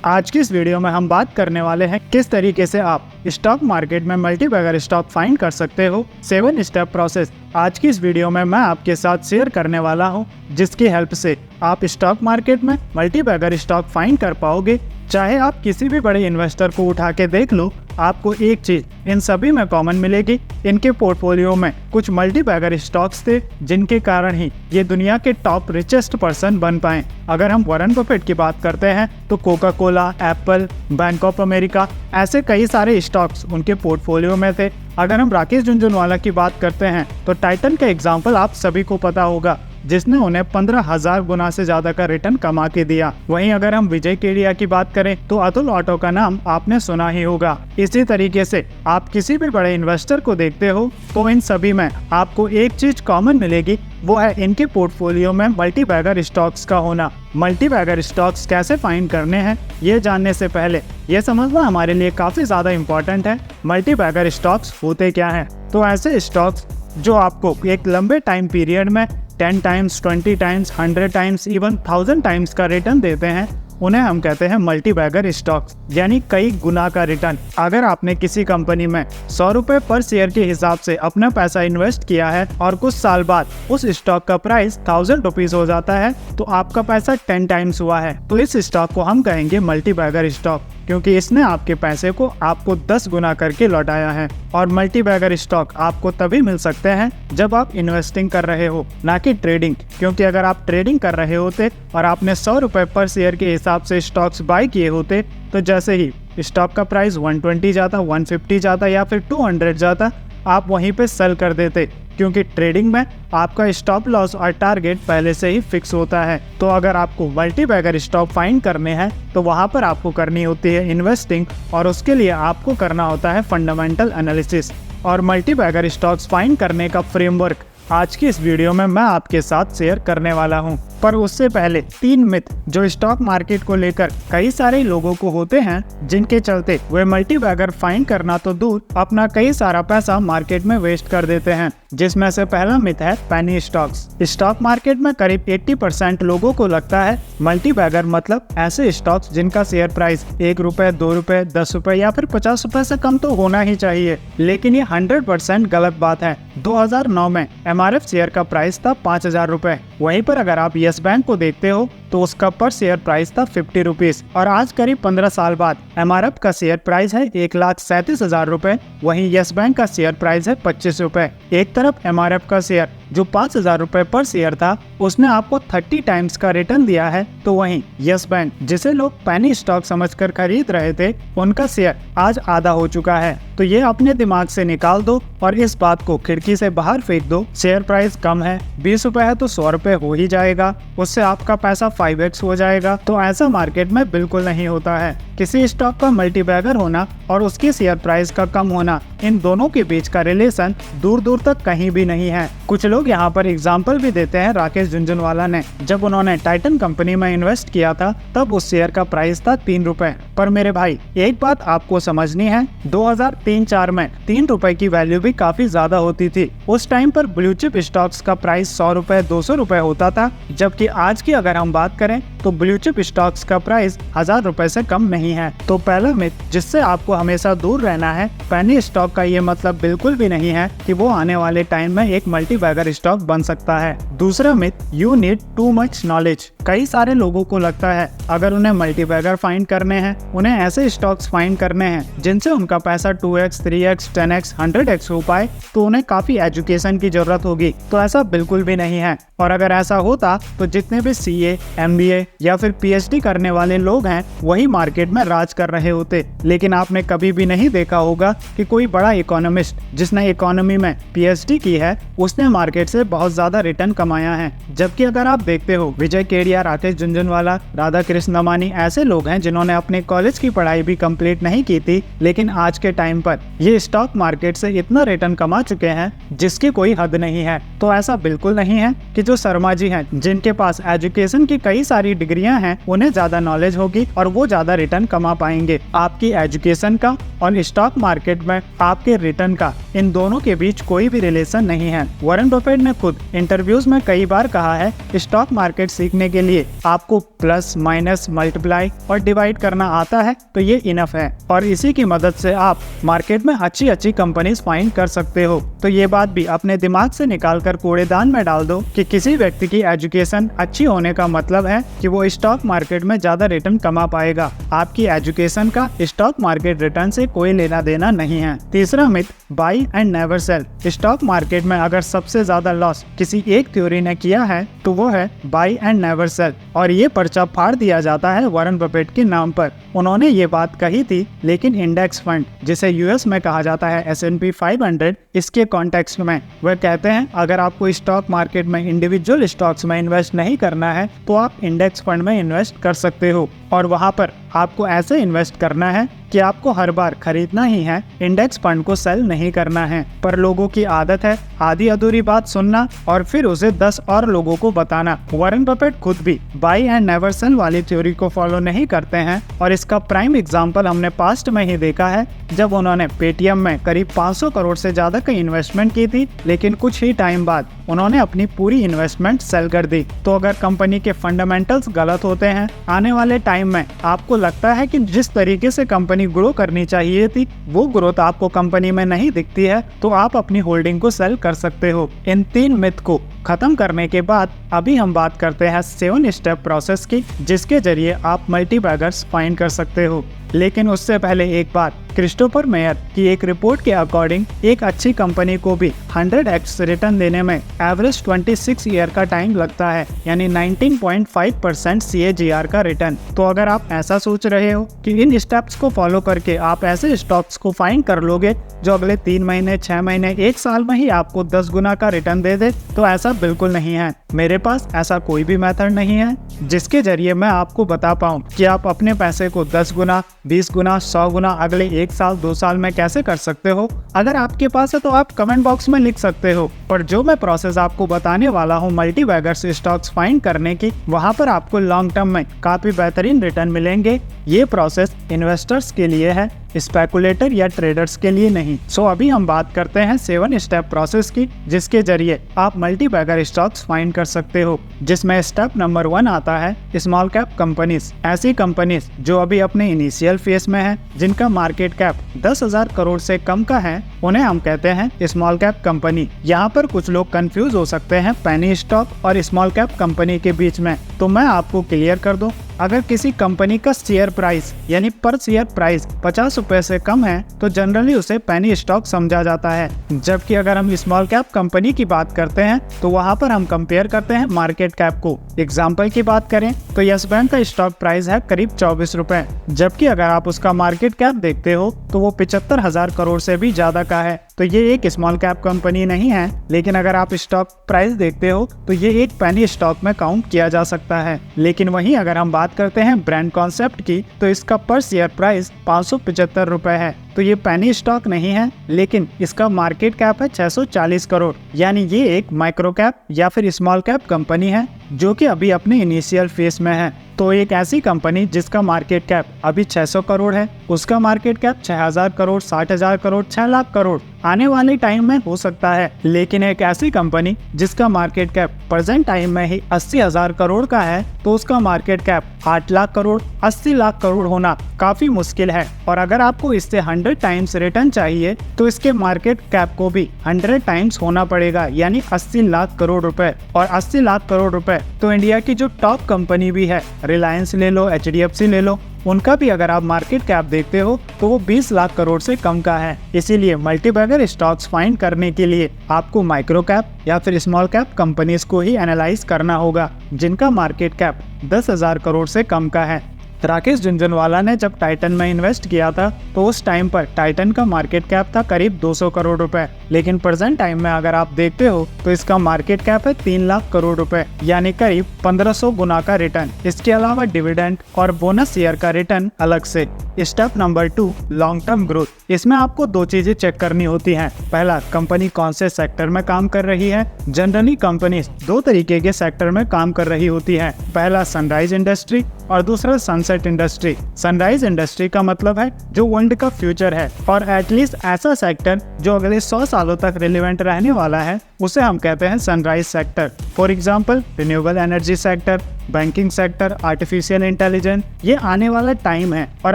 आज की इस वीडियो में हम बात करने वाले हैं किस तरीके से आप स्टॉक मार्केट में मल्टीबैगर स्टॉक फाइंड कर सकते हो। 7 स्टेप प्रोसेस आज की इस वीडियो में मैं आपके साथ शेयर करने वाला हूं, जिसकी हेल्प से आप स्टॉक मार्केट में मल्टीबैगर स्टॉक फाइंड कर पाओगे। चाहे आप किसी भी बड़े इन्वेस्टर को उठा के देख लो, आपको एक चीज इन सभी में कॉमन मिलेगी। इनके पोर्टफोलियो में कुछ मल्टीबैगर स्टॉक्स थे, जिनके कारण ही ये दुनिया के टॉप रिचेस्ट पर्सन बन पाए। अगर हम वॉरेन बफेट की बात करते हैं तो Coca Cola, Apple, bank of America, ऐसे कई सारे स्टॉक्स उनके पोर्टफोलियो में थे। अगर हम राकेश झुनझुनवाला की बात करते हैं तो टाइटन का एग्जाम्पल आप सभी को पता होगा, जिसने उन्हें 15,000 गुना से ज्यादा का रिटर्न कमा के दिया। वहीं अगर हम विजय केडिया की बात करें तो अतुल ऑटो का नाम आपने सुना ही होगा। इसी तरीके से आप किसी भी बड़े इन्वेस्टर को देखते हो तो इन सभी में आपको एक चीज कॉमन मिलेगी, वो है इनके पोर्टफोलियो में मल्टीबैगर स्टॉक्स का होना। मल्टीबैगर स्टॉक्स कैसे फाइंड करने हैं, ये जानने से पहले ये समझना हमारे लिए काफी ज्यादा इम्पोर्टेंट है। मल्टीबैगर स्टॉक्स होते क्या हैं? तो ऐसे स्टॉक्स जो आपको एक लंबे टाइम पीरियड में 10 times, 20 times, 100 times, even 1000 times का रिटर्न देते हैं, उन्हें हम कहते हैं मल्टीबैगर स्टॉक्स, यानी कई गुना का रिटर्न। अगर आपने किसी कंपनी में 100 रुपए पर शेयर के हिसाब से अपना पैसा इन्वेस्ट किया है और कुछ साल बाद उस स्टॉक का प्राइस 1000 रुपीज हो जाता है, तो आपका पैसा 10 टाइम्स हुआ है। तो इस स्टॉक को हम कहेंगे मल्टीबैगर स्टॉक, क्योंकि इसने आपके पैसे को आपको 10 गुना करके लौटाया है। और मल्टीबैगर स्टॉक आपको तभी मिल सकते हैं जब आप इन्वेस्टिंग कर रहे हो, ना कि ट्रेडिंग। क्योंकि अगर आप ट्रेडिंग कर रहे होते और आपने 100 रुपए पर शेयर के हिसाब से स्टॉक्स बाय किए होते, तो जैसे ही स्टॉक का प्राइस 120 जाता, 150 जाता या फिर 200 जाता, आप वहीं पे सेल कर देते, क्योंकि ट्रेडिंग में आपका स्टॉप लॉस और टारगेट पहले से ही फिक्स होता है। तो अगर आपको मल्टीबैगर स्टॉक फाइंड करने हैं तो वहां पर आपको करनी होती है इन्वेस्टिंग, और उसके लिए आपको करना होता है फंडामेंटल एनालिसिस। और मल्टीबैगर स्टॉक्स फाइंड करने का फ्रेमवर्क आज की इस वीडियो में मैं आपके साथ शेयर करने वाला हूं। पर उससे पहले 3 मिथ जो स्टॉक मार्केट को लेकर कई सारे लोगों को होते हैं, जिनके चलते वे मल्टीबैगर फाइंड करना तो दूर अपना कई सारा पैसा मार्केट में वेस्ट कर देते हैं। जिसमें से पहला मिथ है पेनी स्टॉक्स। स्टॉक मार्केट में करीब 80% लोगों को लगता है मल्टीबैगर मतलब ऐसे स्टॉक्स जिनका शेयर प्राइस 1 रुपए, 2 रुपए, 10 रुपए या फिर 50 रुपए से कम तो होना ही चाहिए। लेकिन ये 100% गलत बात है। 2009 में MRF शेयर का प्राइस था 5000 रुपए। वहीं पर अगर आप यस बैंक को देखते हो तो उसका पर शेयर प्राइस था 50 रुपीज। और आज करीब 15 साल बाद MRF का शेयर प्राइस है 1,37,000 रुपए। वहीं यस बैंक का शेयर प्राइस है 25 रुपए। एक तरफ MRF का शेयर जो 5,000 रुपए पर शेयर था, उसने आपको 30 टाइम्स का रिटर्न दिया है, तो वहीं यस बैंक, जिसे लोग पेनी स्टॉक समझकर खरीद रहे थे, उनका शेयर आज आधा हो चुका है। तो ये अपने दिमाग से निकाल दो और इस बात को खिड़की से बाहर फेंक दो। शेयर प्राइस कम है, 20 रुपए है तो 100 रुपए हो ही जाएगा, उससे आपका पैसा 5x हो जाएगा। तो ऐसा मार्केट में बिल्कुल नहीं होता है। किसी स्टॉक का मल्टीबैगर होना और उसकी शेयर प्राइस का कम होना, इन दोनों के बीच का रिलेशन दूर दूर तक कहीं भी नहीं है। कुछ लोग यहाँ पर एग्जाम्पल भी देते हैं राकेश झुनझुनवाला ने। जब उन्होंने टाइटन कंपनी में इन्वेस्ट किया था तब उस शेयर का प्राइस था 3 रुपए। पर मेरे भाई, एक बात आपको समझनी है, 2003-04 में 3 रुपए की वैल्यू भी काफी ज्यादा होती थी। उस टाइम पर ब्लू चिप स्टॉक्स का प्राइस 100 रुपए, 200 रुपए होता था, जबकि आज की अगर हम बात करें तो ब्लू चिप स्टॉक्स का प्राइस 1000 रुपए से कम नहीं है। तो पहला मिथ जिससे आपको हमेशा दूर रहना है, पेनी स्टॉक का ये मतलब बिल्कुल भी नहीं है कि वो आने वाले टाइम में एक मल्टीबैगर स्टॉक बन सकता है। दूसरा myth, you need too much knowledge. कई सारे लोगों को लगता है अगर उन्हें मल्टीबैगर फाइंड करने हैं, उन्हें ऐसे स्टॉक्स फाइंड करने हैं जिनसे उनका पैसा 2x, 3x, 10x, 100x हो पाए, तो उन्हें काफी एजुकेशन की जरूरत होगी। तो ऐसा बिल्कुल भी नहीं है। और अगर ऐसा होता तो जितने भी CA, MBA या फिर PhD करने वाले लोग हैं, वही मार्केट में राज कर रहे होते। लेकिन आपने कभी भी नहीं देखा होगा कि कोई बड़ा इकोनॉमिस्ट जिसने इकोनॉमी में PhD की है, उसने मार्केट से बहुत ज्यादा रिटर्न कमाया है। जबकि अगर आप देखते हो विजय केडिया, राकेश झुनझुनवाला, राधा कृष्ण दमानी ऐसे लोग हैं जिन्होंने अपने कॉलेज की पढ़ाई भी कंप्लीट नहीं की थी, लेकिन आज के टाइम पर ये स्टॉक मार्केट से इतना रिटर्न कमा चुके हैं जिसकी कोई हद नहीं है। तो ऐसा बिल्कुल नहीं है कि जो शर्मा जी हैं, जिनके पास एजुकेशन की कई सारी डिग्रियां हैं, उन्हें ज्यादा नॉलेज होगी और वो ज्यादा रिटर्न कमा पाएंगे। आपकी एजुकेशन का और स्टॉक मार्केट में आपके रिटर्न का इन दोनों के बीच कोई भी रिलेशन नहीं है। वॉरेन बफेट ने खुद इंटरव्यूज में कई बार कहा है, स्टॉक मार्केट सीखने के लिए आपको प्लस माइनस मल्टीप्लाई और डिवाइड करना आता है तो ये इनफ है, और इसी की मदद से आप मार्केट में अच्छी कंपनीज फाइंड कर सकते हो। तो ये बात भी अपने दिमाग से निकाल कर कूड़ेदान में डाल दो कि किसी व्यक्ति की एजुकेशन अच्छी होने का मतलब है कि वो स्टॉक मार्केट में ज्यादा रिटर्न कमा पाएगा। आपकी एजुकेशन का स्टॉक मार्केट रिटर्न से कोई लेना देना नहीं है। तीसरा myth, by and never cell. Stock market में अगर सबसे ज्यादा लॉस किसी एक थ्योरी ने किया है तो वो है बाई एंड नेवर सेल, और ये पर्चा फाड़ दिया जाता है वॉरेन बफेट के नाम पर। उन्होंने ये बात कही थी, लेकिन इंडेक्स फंड जिसे यूएस में कहा जाता है S&P 500, इसके कॉन्टेक्स्ट में वह कहते हैं अगर आपको स्टॉक मार्केट में इंडिविजुअल स्टॉक्स में इन्वेस्ट नहीं करना है तो आप इंडेक्स फंड में इन्वेस्ट कर सकते हो, और वहां पर आपको ऐसे इन्वेस्ट करना है कि आपको हर बार खरीदना ही है, इंडेक्स फंड को सेल नहीं करना है। पर लोगों की आदत है आधी अधूरी बात सुनना और फिर उसे 10 और लोगों को बताना। वॉरेन बफेट खुद भी बाई एंड नेवर सेल वाली थ्योरी को फॉलो नहीं करते हैं, और इसका प्राइम एग्जांपल हमने पास्ट में ही देखा है जब उन्होंने पेटीएम में करीब 500 करोड़ से ज्यादा की इन्वेस्टमेंट की थी, लेकिन कुछ ही टाइम बाद उन्होंने अपनी पूरी इन्वेस्टमेंट सेल कर दी। तो अगर कंपनी के फंडामेंटल्स गलत होते हैं, आने वाले टाइम में आपको लगता है कि जिस तरीके से कंपनी ग्रो करनी चाहिए थी वो ग्रोथ आपको कंपनी में नहीं दिखती है, तो आप अपनी होल्डिंग को सेल कर सकते हो। इन 3 मिथ को खत्म करने के बाद अभी हम बात करते हैं 7 स्टेप प्रोसेस की, जिसके जरिए आप मल्टीबैगर्स फाइंड कर सकते हो। लेकिन उससे पहले एक बात, क्रिस्टोफर मेयर की एक रिपोर्ट के अकॉर्डिंग एक अच्छी कंपनी को भी 100x रिटर्न देने में एवरेज 26 ईयर का टाइम लगता है, यानी 19.5% CAGR का रिटर्न। तो अगर आप ऐसा सोच रहे हो कि इन स्टेप्स को फॉलो करके आप ऐसे स्टॉक्स को फाइंड कर लोगे जो अगले 3 महीने, 6 महीने, 1 साल में ही आपको 10 गुना का रिटर्न दे दे, तो ऐसा बिल्कुल नहीं है। मेरे पास ऐसा कोई भी मेथड नहीं है जिसके जरिए मैं आपको बता पाऊँ कि आप अपने पैसे को 10 गुना, 20 गुना, 100 गुना अगले 1 साल, 2 साल में कैसे कर सकते हो। अगर आपके पास है तो आप कमेंट बॉक्स में लिख सकते हो, पर जो मैं प्रोसेस आपको बताने वाला हूँ मल्टीबैगर्स स्टॉक्स फाइंड करने की, वहाँ पर आपको लॉन्ग टर्म में काफी बेहतरीन रिटर्न मिलेंगे। ये प्रोसेस इन्वेस्टर्स के लिए है, स्पेकुलेटर या ट्रेडर्स के लिए नहीं। सो अभी हम बात करते हैं 7 स्टेप प्रोसेस की, जिसके जरिए आप मल्टीबैगर स्टॉक्स फाइंड कर सकते हो, जिसमें स्टेप नंबर 1 आता है स्मॉल कैप कंपनीज। ऐसी कंपनीज जो अभी अपने इनिशियल फेज में है, जिनका मार्केट कैप 10,000 करोड़ से कम का है, उन्हें हम कहते हैं स्मॉल कैप कंपनी। यहाँ पर कुछ लोग कंफ्यूज हो सकते हैं पेनी स्टॉक और स्मॉल कैप कंपनी के बीच में, तो मैं आपको क्लियर कर दूं, अगर किसी कंपनी का शेयर प्राइस यानी पर शेयर प्राइस 50 रुपए से कम है तो जनरली उसे पेनी स्टॉक समझा जाता है। जबकि अगर हम स्मॉल कैप कंपनी की बात करते हैं तो वहाँ पर हम कंपेयर करते हैं मार्केट कैप को। एग्जाम्पल की बात करें तो यस बैंक का स्टॉक प्राइस है करीब 24 रुपए, जबकि अगर आप उसका मार्केट कैप देखते हो तो वो 75,000 करोड़ से भी ज्यादा का है। तो ये एक स्मॉल कैप कंपनी नहीं है, लेकिन अगर आप स्टॉक प्राइस देखते हो तो ये एक पेनी स्टॉक में काउंट किया जा सकता है। लेकिन वहीं अगर हम बात करते हैं ब्रांड कॉन्सेप्ट की तो इसका पर शेयर प्राइस 575 रुपए है। तो ये पेनी स्टॉक नहीं है, लेकिन इसका मार्केट कैप है 640 करोड़, यानी ये एक माइक्रो कैप या फिर स्मॉल कैप कंपनी है जो कि अभी अपने इनिशियल फेज में है। तो एक ऐसी कंपनी जिसका मार्केट कैप अभी 600 करोड़ है, उसका मार्केट कैप 6,000 करोड़, 60,000 करोड़, 6 लाख करोड़ आने वाले टाइम में हो सकता है। लेकिन एक ऐसी कंपनी जिसका मार्केट कैप प्रेजेंट टाइम में ही 80,000 करोड़ का है, तो उसका मार्केट कैप 8 लाख करोड़, 80 लाख करोड़ होना काफी मुश्किल है। और अगर आपको इससे 100 टाइम्स रिटर्न चाहिए तो इसके मार्केट कैप को भी 100 टाइम्स होना पड़ेगा, यानी 80 लाख करोड़ रुपए। और 80 लाख करोड़ रुपए तो इंडिया की जो टॉप कंपनी भी है, रिलायंस ले लो, HDFC ले लो, उनका भी अगर आप मार्केट कैप देखते हो तो वो 20 लाख करोड़ से कम का है। इसीलिए मल्टीबैगर स्टॉक्स फाइंड करने के लिए आपको माइक्रो कैप या फिर स्मॉल कैप कंपनीज को ही एनालाइज करना होगा, जिनका मार्केट कैप 10,000 करोड़ से कम का है। राकेश झुनझुनवाला ने जब टाइटन में इन्वेस्ट किया था तो उस टाइम पर टाइटन का मार्केट कैप था करीब 200 करोड़ रुपए, लेकिन प्रेजेंट टाइम में अगर आप देखते हो तो इसका मार्केट कैप है 3 लाख करोड़ रुपए, यानी करीब 1500 गुना का रिटर्न। इसके अलावा डिविडेंड और बोनस शेयर का रिटर्न अलग से। Step number 2, long term growth. इसमें आपको 2 चीजें चेक करनी होती हैं। पहला, कंपनी कौन से सेक्टर में काम कर रही है। जनरली कंपनी 2 तरीके के सेक्टर में काम कर रही होती है, पहला सनराइज इंडस्ट्री और दूसरा sunset sunset industry. Sunrise industry का मतलब है जो वर्ल्ड का फ्यूचर है और एटलीस्ट ऐसा सेक्टर जो अगले 100 सालों तक रिलेवेंट रहने वाला है, उसे हम कहते हैं sunrise sector. For example renewable energy sector, banking sector, artificial intelligence, ये आने वाला टाइम है और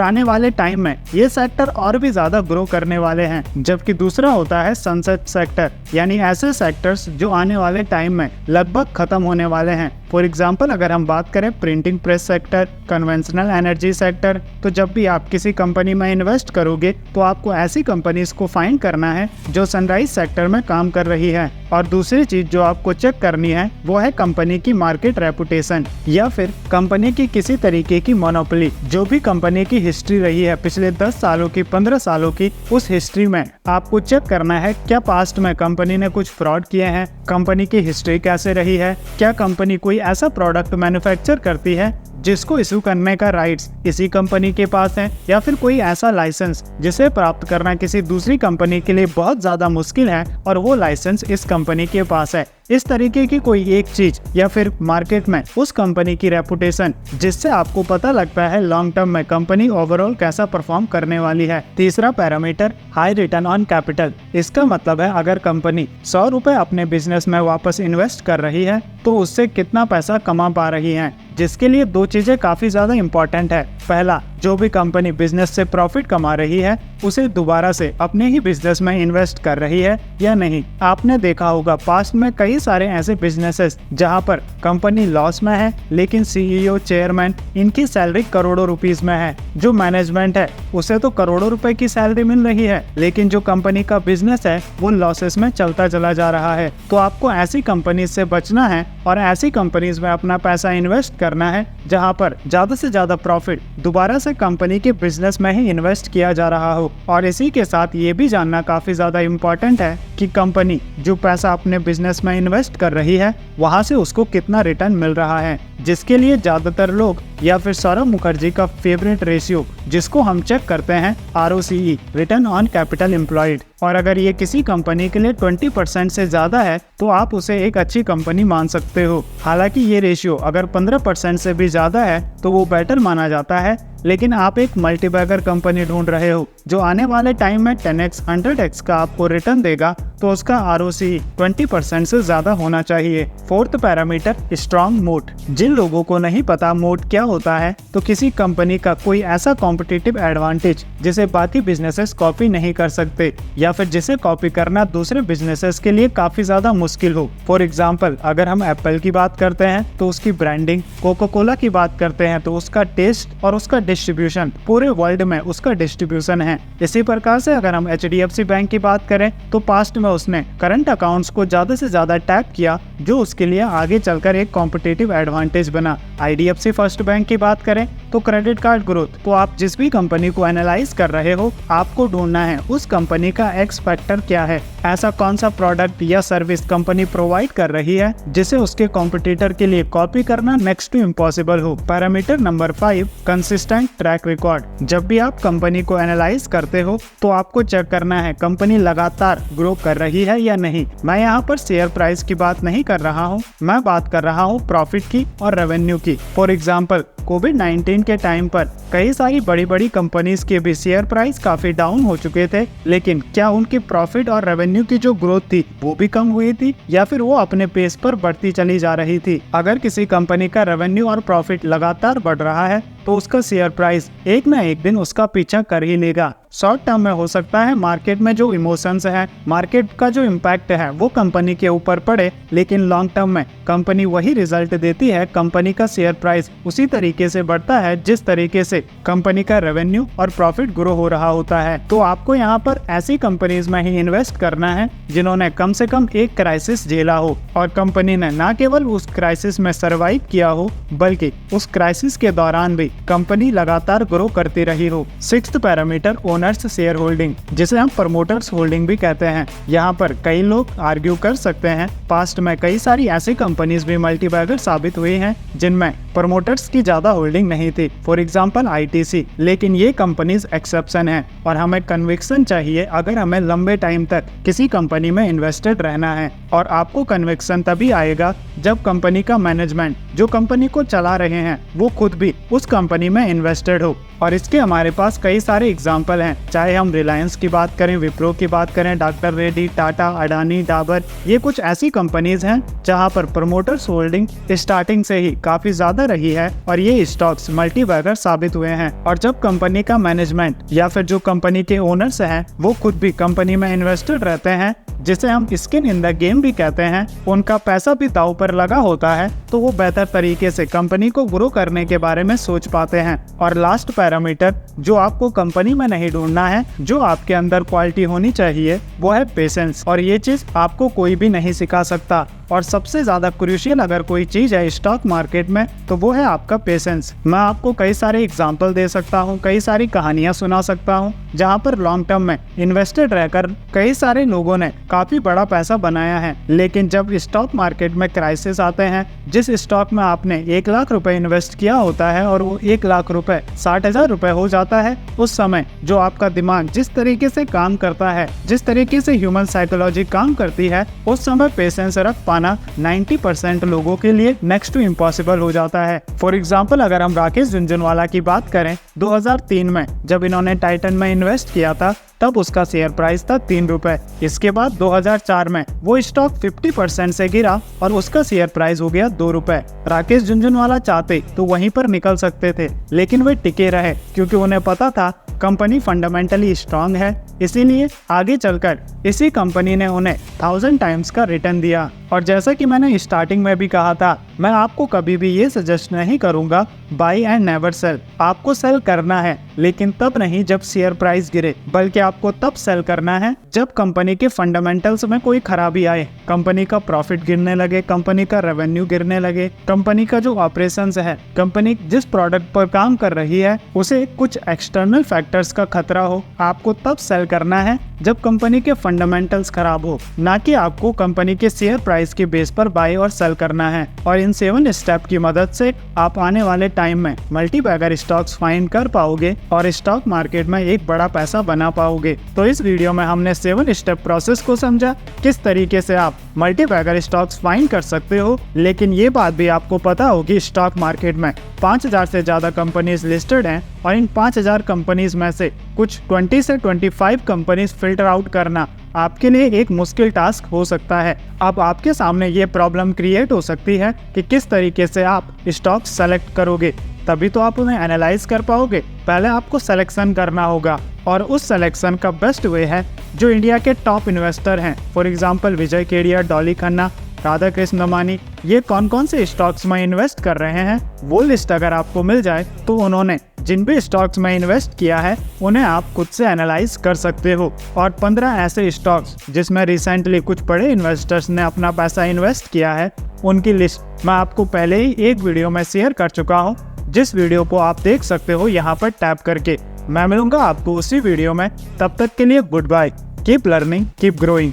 आने वाले टाइम में ये सेक्टर और भी ज्यादा ग्रो करने वाले हैं। जबकि दूसरा होता है सनसेट सेक्टर, यानी ऐसे सेक्टर्स जो आने वाले टाइम में लगभग खत्म होने वाले हैं। फॉर एग्जाम्पल अगर हम बात करें printing press sector, conventional energy sector, तो जब भी आप किसी कंपनी में इन्वेस्ट करोगे तो आपको ऐसी कंपनीज को फाइंड करना है जो सनराइज सेक्टर में काम कर रही है। और दूसरी चीज जो आपको चेक करनी है वो है कंपनी की मार्केट रेपुटेशन या फिर कंपनी की किसी तरीके की मोनोपोली। जो भी कंपनी की हिस्ट्री रही है पिछले 10 सालों की, 15 सालों की, उस हिस्ट्री में आपको चेक करना है क्या पास्ट में कंपनी ने कुछ फ्रॉड किए हैं, कंपनी की हिस्ट्री कैसे रही है, क्या कंपनी कोई ऐसा प्रोडक्ट मैन्युफैक्चर करती है जिसको इशू करने का राइट्स इसी कंपनी के पास है, या फिर कोई ऐसा लाइसेंस जिसे प्राप्त करना किसी दूसरी कंपनी के लिए बहुत ज्यादा मुश्किल है और वो लाइसेंस इस कंपनी के पास है। इस तरीके की कोई एक चीज या फिर मार्केट में उस कंपनी की रेपुटेशन, जिससे आपको पता लगता है लॉन्ग टर्म में कंपनी ओवरऑल कैसा परफॉर्म करने वाली है। तीसरा parameter high return on capital. इसका मतलब है अगर कंपनी 100 रुपए अपने बिजनेस में वापस इन्वेस्ट कर रही है तो उससे कितना पैसा कमा पा रही है, जिसके लिए दो चीजें काफी ज्यादा इंपॉर्टेंट है। पहला, जो भी कंपनी बिजनेस से प्रॉफिट कमा रही है उसे दोबारा से अपने ही बिजनेस में इन्वेस्ट कर रही है या नहीं। आपने देखा होगा पास्ट में कई सारे ऐसे बिजनेसेस जहां पर कंपनी लॉस में है लेकिन सीईओ, चेयरमैन, इनकी सैलरी करोड़ों रुपीस में है। जो मैनेजमेंट है उसे तो करोड़ों रुपए की सैलरी मिल रही है, लेकिन जो कंपनी का बिजनेस है वो लॉसेस में चलता चला जा रहा है। तो आपको ऐसी कंपनी से बचना है और ऐसी कंपनीज में अपना पैसा इन्वेस्ट करना है जहां पर ज्यादा से ज्यादा प्रॉफिट दोबारा से कंपनी के बिजनेस में ही इन्वेस्ट किया जा रहा हो। और इसी के साथ ये भी जानना काफी ज्यादा इम्पोर्टेंट है कि कंपनी जो पैसा अपने बिजनेस में इन्वेस्ट कर रही है वहां से उसको कितना रिटर्न मिल रहा है, जिसके लिए ज्यादातर लोग या फिर सौरभ मुखर्जी का फेवरेट रेशियो जिसको हम चेक करते हैं ROCE, return on capital employed. और अगर ये किसी कंपनी के लिए 20% से ज्यादा है तो आप उसे एक अच्छी कंपनी मान सकते हो। हालांकि ये रेशियो अगर 15% से भी ज्यादा है तो वो बेटर माना जाता है। लेकिन आप एक मल्टीबैगर कंपनी ढूंढ रहे हो जो आने वाले टाइम में 10x, 100x का आपको रिटर्न देगा तो उसका ROCE 20% से ज्यादा होना चाहिए। फोर्थ पैरामीटर स्ट्रॉन्ग मोट। जिन लोगों को नहीं पता मोट क्या होता है, तो किसी कंपनी का कोई ऐसा कॉम्पिटिटिव एडवांटेज जिसे बाकी बिजनेसेस कॉपी नहीं कर सकते या फिर जिसे कॉपी करना दूसरे बिजनेसेस के लिए काफी ज्यादा मुश्किल हो। फॉर एग्जाम्पल अगर हम एप्पल की बात करते हैं तो उसकी ब्रांडिंग, कोका कोला की बात करते हैं तो उसका टेस्ट और उसका डिस्ट्रीब्यूशन, पूरे वर्ल्ड में उसका डिस्ट्रीब्यूशन है। इसी प्रकार से अगर हम HDFC बैंक की बात करें तो पास्ट में उसने करंट अकाउंट्स को ज्यादा से ज्यादा टैप किया जो उसके लिए आगे चलकर एक कॉम्पिटिटिव एडवांटेज बना। IDFC फर्स्ट बैंक की बात करें तो क्रेडिट कार्ड ग्रोथ। तो आप जिस भी कंपनी को एनालाइज कर रहे हो आपको ढूंढना है उस कंपनी का एक्स फैक्टर क्या है, ऐसा कौन सा प्रोडक्ट या सर्विस कंपनी प्रोवाइड कर रही है जिसे उसके कॉम्पिटिटर के लिए कॉपी करना नेक्स्ट टू इम्पॉसिबल हो। Parameter number 5, consistent track record. जब भी आप कंपनी को एनालाइज करते हो तो आपको चेक करना है कंपनी लगातार ग्रो कर रही है या नहीं। मैं यहाँ पर शेयर प्राइस की बात नहीं कर रहा हूँ, मैं बात कर रहा हूँ प्रॉफिट की और रेवेन्यू की। फॉर एग्जाम्पल कोविड-19 के टाइम पर कई सारी बड़ी बड़ी कंपनीज के भी शेयर प्राइस काफी डाउन हो चुके थे, लेकिन क्या उनकी प्रॉफिट और रेवेन्यू की जो ग्रोथ थी वो भी कम हुई थी या फिर वो अपने पेस पर बढ़ती चली जा रही थी। अगर किसी कंपनी का रेवेन्यू और प्रॉफिट लगातार बढ़ रहा है तो उसका शेयर प्राइस एक ना एक दिन उसका पीछा कर ही लेगा। शॉर्ट टर्म में हो सकता है मार्केट में जो इमोशंस है, मार्केट का जो इम्पैक्ट है वो कंपनी के ऊपर पड़े, लेकिन लॉन्ग टर्म में कंपनी वही रिजल्ट देती है, कंपनी का शेयर प्राइस उसी तरीके से बढ़ता है जिस तरीके से कंपनी का रेवेन्यू और प्रॉफिट ग्रो हो रहा होता है। तो आपको यहाँ पर ऐसी कंपनीज में ही इन्वेस्ट करना है जिन्होंने कम से कम एक क्राइसिस झेला हो और कंपनी ने न केवल उस क्राइसिस में सर्वाइव किया हो बल्कि उस क्राइसिस के दौरान भी कंपनी लगातार ग्रो करती रही हो। Sixth parameter owners share holding, जिसे हम प्रमोटर्स होल्डिंग भी कहते हैं। यहाँ पर कई लोग आर्ग्यू कर सकते हैं पास्ट में कई सारी ऐसी कंपनीज भी मल्टीबैगर साबित हुई हैं जिनमें प्रमोटर्स की ज्यादा होल्डिंग नहीं थी, फॉर एग्जांपल ITC। लेकिन ये कंपनीज एक्सेप्शन है और हमें कन्विक्शन चाहिए अगर हमें लंबे टाइम तक किसी कंपनी में इन्वेस्टेड रहना है। और आपको कन्विक्शन तभी आएगा जब कंपनी का मैनेजमेंट जो कंपनी को चला रहे हैं वो खुद भी उस कंपनी में इन्वेस्टेड हो। और इसके हमारे पास कई सारे एग्जाम्पल हैं, चाहे हम रिलायंस की बात करें, विप्रो की बात करें, डॉक्टर रेड्डी, टाटा, अडानी, डाबर। ये कुछ ऐसी कंपनीज हैं जहां पर प्रमोटर्स होल्डिंग स्टार्टिंग से ही काफी ज्यादा रही है और ये स्टॉक्स मल्टीबैगर साबित हुए हैं। और जब कंपनी का मैनेजमेंट या फिर जो कंपनी के ओनर्स हैं वो खुद भी कंपनी में इन्वेस्टेड रहते हैं, जिसे हम स्किन इन द गेम भी कहते हैं, उनका पैसा भी दांव पर लगा होता है, तो वो बेहतर तरीके से कंपनी को ग्रो करने के बारे में सोच पाते हैं। और लास्ट पैरामीटर जो आपको कंपनी में नहीं ढूंढना है, जो आपके अंदर क्वालिटी होनी चाहिए, वो है पेशेंस। और ये चीज आपको कोई भी नहीं सिखा सकता। और सबसे ज्यादा क्रूशियल अगर कोई चीज है स्टॉक मार्केट में तो वो है आपका पेशेंस। मैं आपको कई सारे एग्जांपल दे सकता हूँ, कई सारी कहानियां सुना सकता हूँ जहाँ पर लॉन्ग टर्म में इन्वेस्टेड रहकर कई सारे लोगों ने काफी बड़ा पैसा बनाया है। लेकिन जब स्टॉक मार्केट में क्राइसिस आते हैं, जिस स्टॉक में आपने 1 लाख रुपए इन्वेस्ट किया होता है और वो 1 लाख रुपए 60,000 रुपए हो जाता है, उस समय जो आपका दिमाग जिस तरीके से काम करता है, जिस तरीके से ह्यूमन साइकोलॉजी काम करती है, उस समय पेशेंस रख पाना 90% लोगों के लिए नेक्स्ट टू इम्पॉसिबल हो जाता है। फॉर एग्जाम्पल अगर हम राकेश झुनझुनवाला की बात करें, 2003 में जब इन्होंने टाइटन में इन्वेस्ट किया था तब उसका शेयर प्राइस था 3 रुपए। इसके बाद 2004 में वो स्टॉक 50% से गिरा और उसका शेयर प्राइस हो गया 2 रुपए। राकेश झुनझुनवाला चाहते तो वहीं पर निकल सकते थे, लेकिन वे टिके रहे क्योंकि उन्हें पता था कंपनी फंडामेंटली स्ट्रांग है, इसीलिए आगे चलकर इसी कंपनी ने उन्हें 1000 टाइम्स का रिटर्न दिया। और जैसा कि मैंने स्टार्टिंग में भी कहा था, मैं आपको कभी भी ये सजेस्ट नहीं करूंगा बाय एंड नेवर सेल। आपको सेल करना है, लेकिन तब नहीं जब शेयर प्राइस गिरे, बल्कि आपको तब सेल करना है जब कंपनी के फंडामेंटल्स में कोई खराबी आए, कंपनी का प्रॉफिट गिरने लगे, कंपनी का रेवेन्यू गिरने लगे, कंपनी का जो ऑपरेशंस है, कंपनी जिस प्रोडक्ट पर काम कर रही है उसे कुछ एक्सटर्नल फैक्टर्स का खतरा हो। आपको तब सेल करना है जब कंपनी के फंडामेंटल्स खराब हो, ना कि आपको कंपनी के शेयर प्राइस के बेस पर बाय और सेल करना है। और इन 7 स्टेप की मदद से आप आने वाले टाइम में मल्टीबैगर स्टॉक्स फाइंड कर पाओगे और स्टॉक मार्केट में एक बड़ा पैसा बना पाओगे। तो इस वीडियो में हमने 7 स्टेप प्रोसेस को समझा, किस तरीके से आप मल्टीबैगर स्टॉक्स फाइंड कर सकते हो। लेकिन ये बात भी आपको पता होगी स्टॉक मार्केट में 5000 से ज्यादा कंपनीज लिस्टेड हैं और इन 5000 कंपनीज में से कुछ 20 से 25 कंपनीज फिल्टर आउट करना आपके लिए एक मुश्किल टास्क हो सकता है। अब आपके सामने ये प्रॉब्लम क्रिएट हो सकती है कि किस तरीके से आप स्टॉक सेलेक्ट करोगे, तभी तो आप उन्हें एनालाइज कर पाओगे। पहले आपको सिलेक्शन करना होगा और उस सिलेक्शन का बेस्ट वे है जो इंडिया के टॉप इन्वेस्टर हैं, फॉर एग्जांपल विजय केडिया, डॉली खन्ना, राधा कृष्ण दमानी, ये कौन कौन से स्टॉक्स में इन्वेस्ट कर रहे हैं, वो लिस्ट अगर आपको मिल जाए तो उन्होंने जिन भी स्टॉक्स में इन्वेस्ट किया है उन्हें आप खुद से एनालाइज कर सकते हो। और 15 ऐसे स्टॉक्स जिसमें रिसेंटली कुछ बड़े इन्वेस्टर्स ने अपना पैसा इन्वेस्ट किया है, उनकी लिस्ट मैं आपको पहले ही एक वीडियो में शेयर कर चुका हूँ, जिस वीडियो को आप देख सकते हो यहाँ पर टैप करके। मैं मिलूंगा आपको उसी वीडियो में, तब तक के लिए goodbye, keep learning, keep growing.